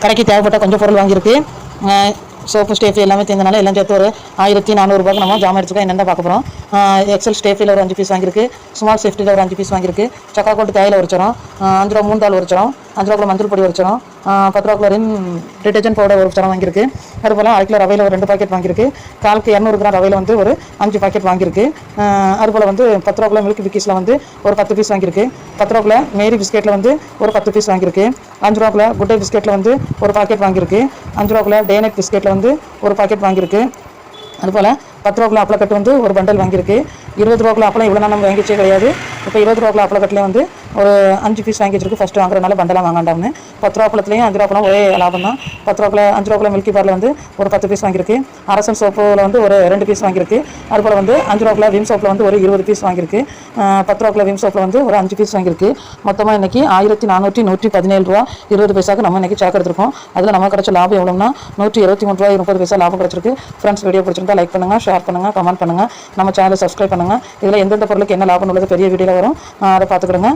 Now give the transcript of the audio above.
கடைக்கு தேவைப்பட்ட கொஞ்சம் பொருள் வாங்கியிருக்கு. சோப்பு ஸ்டேஃபி எல்லாமே சேர்ந்தனால எல்லாம் சேர்த்து ஒரு 1400 நம்ம ஜாமான் எடுத்துக்கோ என்னென்ன பார்க்க போகிறோம். எக்ஸல் ஸ்டேஃபியில் ஒரு 5 பீஸ் வாங்கியிருக்கு. ஸ்மால் சேஃப்டியில் ஒரு 5 பீஸ் வாங்கியிருக்கு. சக்கா கோட்டு தேயில உரிச்சிடும். 5 ரூபா 3 தாள் உரிச்சிடும். 5 ரூபா மஞ்சள் பொடி உரிச்சிடும். 10 ரூபா டிட்டர்ஜென்ட் பவுடர் ஒரு சரம் வாங்கியிருக்கு. அதுபோல் 1 கிலோ ரவையில் ஒரு 2 பாக்கெட் வாங்கியிருக்கு. 1/4 200 கிராம் ரவையில் வந்து ஒரு 5 பாக்கெட் வாங்கியிருக்கு. அதுபோல் வந்து 10 ரூபா மில்க் பிக்கிஸில் வந்து ஒரு 10 பீஸ் வாங்கியிருக்கு. 10 ரூபா மேரி பிஸ்கெட்டில் வந்து ஒரு 10 பீஸ் வாங்கியிருக்கு. 5 ரூபா குட் டே பிஸ்கெட்டில் வந்து ஒரு பாக்கெட் வாங்கியிருக்கு. 5 ரூபா டேனட் பிஸ்கெட்டில் வந்து ஒரு பாக்கெட் வாங்கியிருக்கு. அதுபோல் 10 ரூபா அப்பளக்கட்டு வந்து ஒரு பண்டல் வாங்கியிருக்கு. 20 ரூபா அப்பளம் இவ்வளோ நம்ம வாங்கிச்சே கிடையாது. இப்போ 20 ரூபா அப்பளக்கட்டிலே வந்து ஒரு 5 பீஸ் வாங்கி வச்சிருக்கு. ஃபஸ்ட்டு வாங்குறதுனால பண்டலாம் வாங்காண்டாம்னு 10 ரூபா அப்பளத்துலேயும் 5 ரூபா ஒரே லாபம் தான். 5 ரூபா மில்கி பாரில் வந்து ஒரு 10 பீஸ் வாங்கியிருக்கு. அரசன் சோப்பில் வந்து ஒரு 2 பீஸ் வாங்கியிருக்கு. அதுபோல் வந்து 5 ரூபா விம் சோப்பில் வந்து ஒரு 20 பீஸ் வாங்கியிருக்கு. 10 ரூபா விம் சோப்பில் வந்து ஒரு 5 பீஸ் வாங்கியிருக்கு. மொத்தமாக இன்றைக்கி 1417 ரூபா 20 பைசாக்கு நம்ம இன்றைக்கி சாக்கு எடுத்துருக்கோம். அதில் நம்ம கிடச்ச லாபம் எவ்வளோன்னா 123 ரூபா 30 பைசா லாபம் கிடச்சிருக்கு. ஃப்ரெண்ட்ஸ் வீடியோ பிடிச்சிருந்தா லைக் பண்ணுங்கள், ஷேர் பண்ணுங்கள், கமெண்ட் பண்ணுங்கள், நம்ம சேனலை சப்ஸ்கிரைப் பண்ணுங்கள். இதில் எந்தெந்த பொருளுக்கு என்ன லாபம் உள்ளது பெரிய வீடியோவில் வரும், அதை பார்த்துக்கிடுங்க.